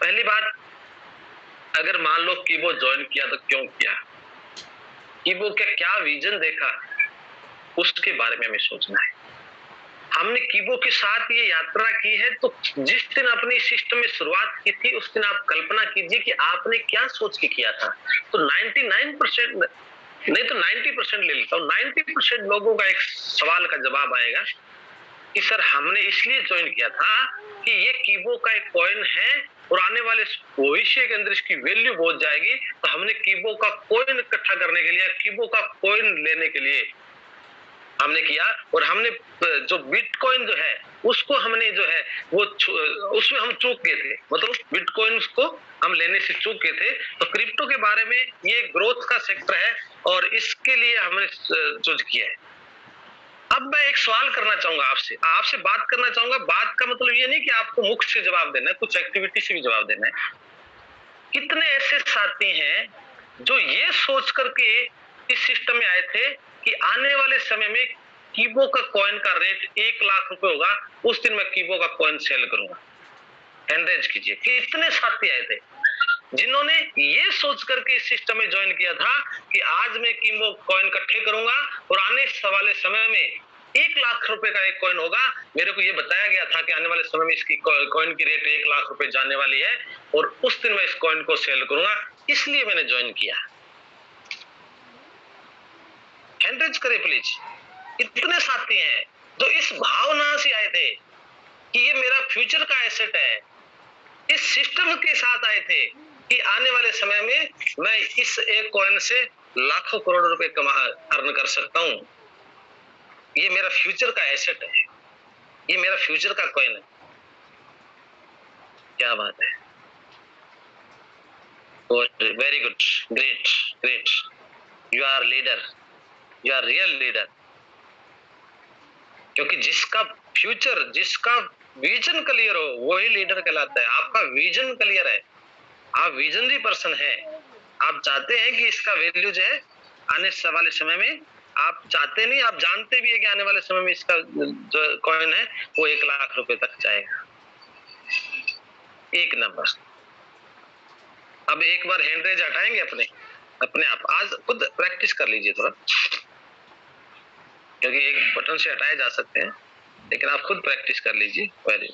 पहली बात, अगर मान लो कीबो ज्वाइन किया तो क्यों किया, कीबो के क्या विजन देखा, उसके बारे में हमें सोचना है। हमने कीबो के साथ ये यात्रा की है, तो जिस दिन अपनी सिस्टम में शुरुआत की थी उस दिन आप कल्पना कीजिए कि आपने क्या सोच के किया था। तो 99% नहीं तो 90% ले लेता हूँ, 90% लोगों का एक सवाल का जवाब आएगा कि सर हमने इसलिए ज्वाइन किया था कि ये कीबो का एक कॉइन है और आने वाले भविष्य के अंदर इसकी वैल्यू बहुत जाएगी, तो हमने कीबो का कॉइन इकट्ठा करने के लिए, कीबो का कॉइन लेने के लिए हमने किया। और हमने जो बिटकॉइन जो है उसको हमने जो है वो उसमें हम चूक गए थे, मतलब बिटकॉइन को हम लेने से चूक गए थे। तो क्रिप्टो के बारे में ये ग्रोथ का सेक्टर है और इसके लिए हमने चूज किया है। अब मैं एक सवाल करना चाहूंगा आपसे बात करना चाहूंगा। बात का मतलब ये नहीं कि आपको मुख से जवाब देना है, कुछ एक्टिविटी से भी जवाब देना है। कितने ऐसे साथी हैं जो ये सोच करके इस सिस्टम में आए थे कि आने वाले समय में कीबो का कॉइन का रेट 1 लाख रुपए होगा, उस दिन मैं कीबो का कॉइन सेल करूंगा। हैंड रेज कीजिए कि इतने साथी आए थे जिन्होंने ये सोच करके इस सिस्टम में ज्वाइन किया था कि आज मैं कीबो कॉइन इकट्ठे करूंगा और आने वाले समय में 1 लाख रुपए का एक कॉइन होगा। मेरे को ये बताया गया था कि आने वाले समय में इसकी कॉइन की रेट 1 लाख रुपए जाने वाली है और उस दिन मैं इस कॉइन को सेल करूंगा, इसलिए मैंने ज्वाइन किया। हैंड रेज करें प्लीज। इतने साथी हैं जो इस भावना से आए थे कि ये मेरा फ्यूचर का एसेट है, इस सिस्टम के साथ आए थे कि आने वाले समय में मैं इस एक कॉइन से लाखों करोड़ रुपए अर्न कर सकता हूं। ये मेरा फ्यूचर का एसेट है, ये मेरा फ्यूचर का कॉइन है। क्या बात है, very good, great great, you are leader, you are real leader. क्योंकि जिसका फ्यूचर, जिसका विजन क्लियर हो वही लीडर कहलाता है। आपका विजन क्लियर है, आप विजनरी पर्सन है, आप चाहते हैं कि इसका वैल्यू जो है आने वाले समय में, आप चाहते नहीं, आप जानते भी है कि आने वाले समय में इसका जो कॉइन है वो 1 लाख रुपए तक जाएगा। एक नंबर। अब एक बार हैंड रेज हटाएंगे अपने आप, आज खुद प्रैक्टिस कर लीजिए थोड़ा, क्योंकि एक बटन से हटाए जा सकते हैं, लेकिन आप खुद प्रैक्टिस कर लीजिए। वेरी,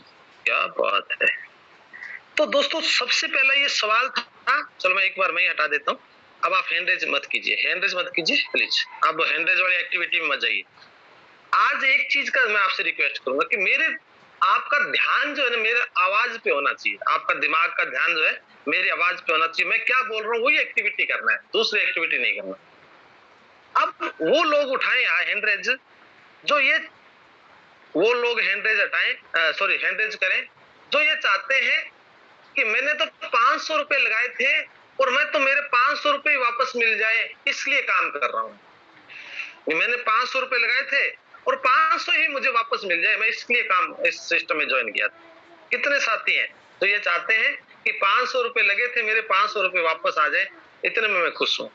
क्या बात है। तो दोस्तों सबसे पहला ये सवाल था, चलो मैं एक बार मैं ही हटा देता हूँ। अब आप हैंड रेज मत कीजिए, हैंड रेज मत कीजिए प्लीज, आप हैंड रेज वाली एक्टिविटी में मत जाइए। आज एक चीज का मैं आपसे रिक्वेस्ट करूंगा कि मेरे आपका ध्यान जो है ना मेरे आवाज पे होना चाहिए, आपका दिमाग का ध्यान जो है मेरी आवाज पे होना चाहिए। मैं क्या बोल रहा हूँ वही एक्टिविटी करना है, दूसरी एक्टिविटी नहीं करना। अब वो लोग उठाएं हैंड रेज, जो ये वो लोग हैंड रेज हटाएं, सॉरी हैंड रेज करें जो ये चाहते हैं कि मैंने तो 500 रुपए लगाए थे और मैं तो मेरे 500 रुपए वापस मिल जाए इसलिए काम कर रहा हूं। मैंने 500 रुपए लगाए थे और 500 ही मुझे वापस मिल जाए, मैं इसलिए काम इस सिस्टम में ज्वाइन किया था। कितने साथी हैं तो ये चाहते हैं कि 500 रुपए लगे थे, मेरे 500 रुपए वापस आ जाए, इतने में मैं खुश हूं।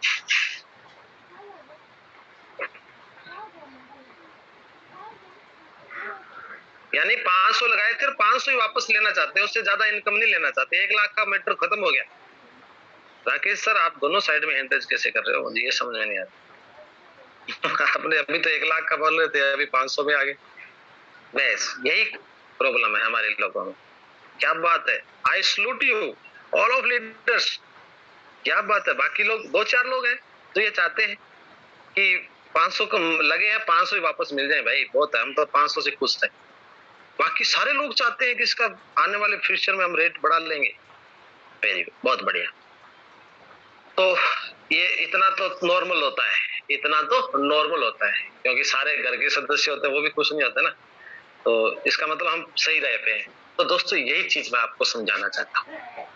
यानी 500 लगाए थे और 500 ही वापस लेना चाहते हैं, उससे ज्यादा इनकम नहीं लेना चाहते। 1 लाख का मैटर खत्म हो गया। राकेश सर आप दोनों साइड में हैंड रेज कैसे कर रहे हो, मुझे ये समझ में नहीं आता। आपने अभी तो 1 लाख का बोल रहे थे, अभी 500 में आ गए। बस यही प्रॉब्लम है हमारे लोगों में। क्या बात है, I salute you all of leaders. क्या बात है। बाकी लोग 2-4 लोग हैं तो ये चाहते हैं कि 500 को लगे हैं, 500 ही वापस मिल जाए। भाई बहुत है, हम तो 500 से खुश हैं। बाकी सारे लोग चाहते हैं कि इसका आने वाले फ्यूचर में हम रेट बढ़ा लेंगे। वेरी गुड, बहुत बढ़िया। तो ये इतना तो नॉर्मल होता है, इतना तो नॉर्मल होता है, क्योंकि सारे घर के सदस्य होते हैं वो भी खुश नहीं होते ना, तो इसका मतलब हम सही रहते हैं। तो दोस्तों यही चीज मैं आपको समझाना चाहता हूँ।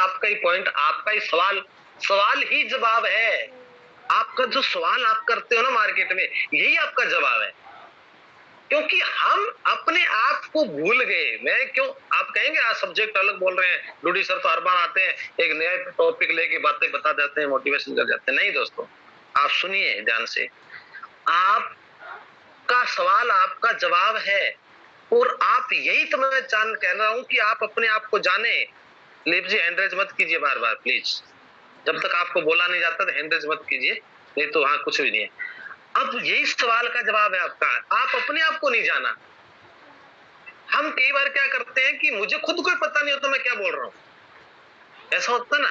आपका ही पॉइंट, आपका ही सवाल ही जवाब है। आपका जो सवाल आप करते हो ना मार्केट में, यही आपका जवाब है। क्योंकि हम अपने आप को भूल गए। मैं क्यों, आप कहेंगे आज सब्जेक्ट अलग बोल रहे हैं, डूडी सर तो हर बार आते हैं एक नया टॉपिक लेके बातें बता देते हैं, मोटिवेशन कर जाते हैं। नहीं दोस्तों, आप सुनिए ध्यान से। आपका सवाल आपका जवाब है और आप यही तो मैं कह रहा हूं कि आप अपने आप को जाने, लिप जी हैंड रेज मत कीजिए बार बार प्लीज। जब तक आपको बोला नहीं जाता तो हैंड रेज मत कीजिए, नहीं तो वहां कुछ भी नहीं है। अब यही सवाल का जवाब है आपका, आप अपने आप को नहीं जाना। हम कई बार क्या करते हैं कि मुझे खुद को पता नहीं होता मैं क्या बोल रहा हूं, ऐसा होता ना,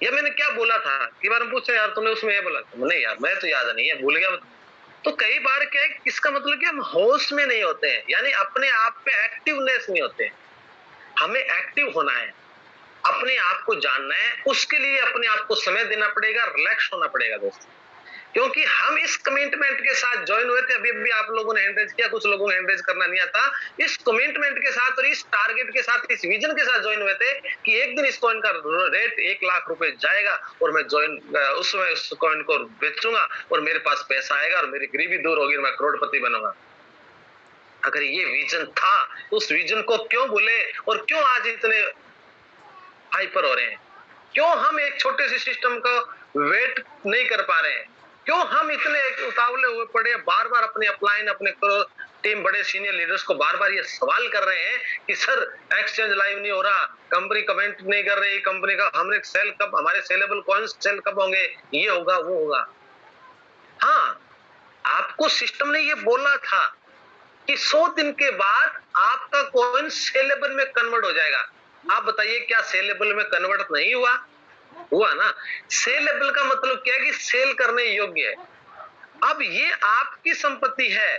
या मैंने क्या बोला था, कई बार हम पूछते यार तुमने उसमें ये बोला, नहीं यार मैं तो याद नहीं है, भूल गया। तो कई बार क्या है, इसका मतलब कि हम होश में नहीं होते हैं, यानी अपने आप पे एक्टिवनेस नहीं होते हैं। हमें एक्टिव होना है, अपने आप को जानना है, उसके लिए अपने आप को समय देना पड़ेगा, रिलैक्स होना पड़ेगा दोस्तों। क्योंकि हम इस कमिटमेंट के साथ ज्वाइन हुए थे, अभी भी आप लोगों ने हैंड रेज किया, कुछ लोगों ने हैंड रेज करना नहीं आता, इस कमिटमेंट के साथ और इस टारगेट के साथ, इस विजन के साथ ज्वाइन हुए थे कि एक दिन इस कॉइन का रेट 1 लाख रुपए जाएगा और मैं उसमें उस कॉइन को बेचूंगा और मेरे पास पैसा आएगा और मेरी गरीबी दूर होगी, मैं करोड़पति बनूंगा। अगर ये विजन था तो उस विजन को क्यों भूले और क्यों आज इतने हाइपर हो रहे हैं? क्यों हम एक छोटे से सिस्टम का वेट नहीं कर पा रहे हैं? क्यों हम इतने उतावले हुए पड़े, बार बार अपने अपलाइन, अपने टीम, बड़े सीनियर लीडर्स को बार बार ये सवाल कर रहे हैं कि सर एक्सचेंज लाइव नहीं हो रहा, कंपनी कमेंट नहीं कर रही, कंपनी का हमने सेल कब, हमारे सेलेबल कॉइन्स सेल कब होंगे, ये होगा वो होगा। हाँ, आपको सिस्टम ने ये बोला था कि 100 दिन के बाद आपका कॉइन सेलेबल में कन्वर्ट हो जाएगा। आप बताइए क्या सेलेबल में कन्वर्ट नहीं हुआ? हुआ ना। सेलेबल का मतलब क्या है कि सेल करने योग्य है। अब ये आपकी संपत्ति है,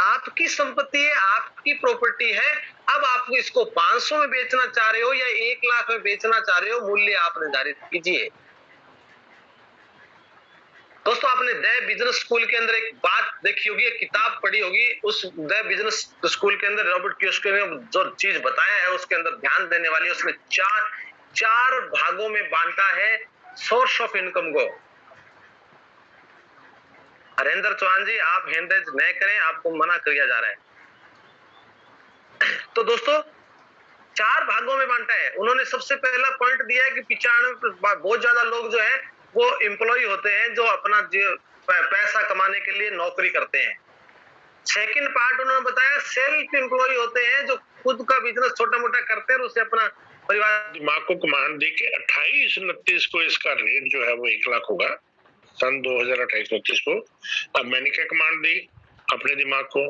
आपकी संपत्ति है, आपकी प्रॉपर्टी है। अब आप इसको 500 में बेचना चाह रहे हो या 1 लाख में बेचना चाह रहे हो, मूल्य आप निर्धारित कीजिए। दोस्तों आपने द बिजनेस स्कूल के अंदर एक बात देखी होगी, एक किताब पढ़ी होगी, उस द बिजनेस स्कूल के अंदर रॉबर्ट कियोसाकी ने जो चीज बताया है उसके अंदर ध्यान देने वाली, उसमें चार भागों में बांटा है सोर्स ऑफ इनकम को। हरेंद्र चौहान जी आप हैंड रेज न करें, आपको मना किया जा रहा है। तो दोस्तों 4 भागों में बांटा है उन्होंने। सबसे पहला पॉइंट दिया है कि 95 बहुत ज्यादा लोग जो है वो एम्प्लॉय होते हैं जो अपना पैसा कमाने के लिए नौकरी करते हैं। सेकंड पार्ट उन्होंने बताया सेल्फ एम्प्लॉय होते हैं जो खुद का बिजनेस छोटा मोटा करते हैं और उससे अपना परिवार। दिमाग को कमांड दे के 28-29 को इसका रेट जो है वो 1 लाख होगा, सन 2028-29 को। अब मैंने क्या कमांड दी अपने दिमाग को,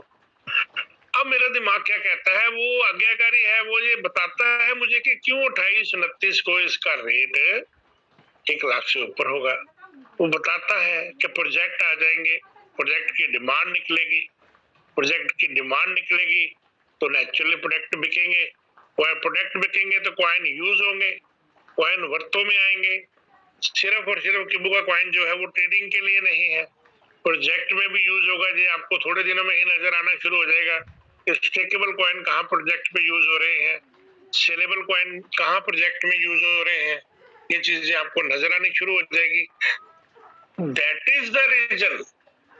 अब मेरा दिमाग क्या कहता है, वो आज्ञाकारी है, वो ये बताता है मुझे कि क्यों 28-29 को इसका रेट 1 लाख से ऊपर होगा। वो बताता है कि प्रोजेक्ट आ जाएंगे, प्रोजेक्ट की डिमांड निकलेगी, प्रोजेक्ट की डिमांड निकलेगी तो नेचुरली प्रोडक्ट बिकेंगे, प्रोडक्ट बिकेंगे तो कॉइन यूज होंगे, कॉइन वर्थों में आएंगे। सिर्फ और सिर्फ किबू का कॉइन जो है वो ट्रेडिंग के लिए नहीं है, प्रोजेक्ट में भी यूज होगा। जी आपको थोड़े दिनों में ही नजर आना शुरू हो जाएगा स्टेकेबल कॉइन कहाँ प्रोजेक्ट पे यूज हो रहे हैं, सेलेबल कॉइन कहाँ प्रोजेक्ट में यूज हो रहे हैं, ये चीजें आपको नजर आनी शुरू हो जाएगी। दैट इज द रीजन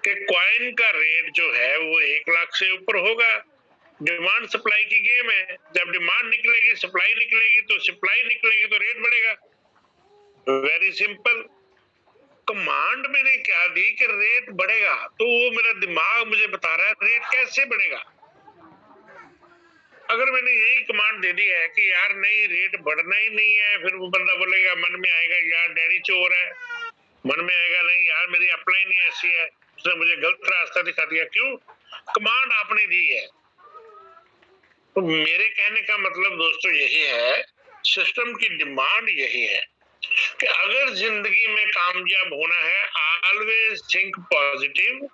कि कॉइन का रेट जो है वो 1 लाख से ऊपर होगा। डिमांड सप्लाई की गेम है, जब डिमांड निकलेगी सप्लाई निकलेगी, तो सप्लाई निकलेगी तो रेट बढ़ेगा। Very simple. कमांड मैंने क्या दी कि रेट बढ़ेगा, तो वो मेरा दिमाग मुझे बता रहा है रेट कैसे बढ़ेगा। अगर मैंने यही कमांड दे दी है कि यार नहीं रेट बढ़ना ही नहीं है, फिर वो बंदा बोलेगा, मन में आएगा यार डैडी चोर है, मन में आएगा नहीं यार मेरी अपलाइन ही ऐसी है, उसने मुझे गलत रास्ता दिखा दिया। क्यों? कमांड आपने दी है। तो मेरे कहने का मतलब दोस्तों यही है, सिस्टम की डिमांड यही है कि अगर जिंदगी में कामयाब होना है, ऑलवेज थिंक पॉजिटिव,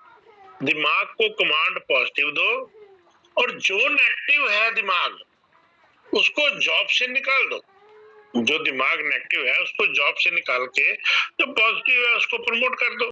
दिमाग को कमांड पॉजिटिव दो, और जो नेगेटिव है दिमाग उसको जॉब से निकाल दो। जो दिमाग नेगेटिव है उसको जॉब से निकाल के जो पॉजिटिव है उसको प्रमोट कर दो।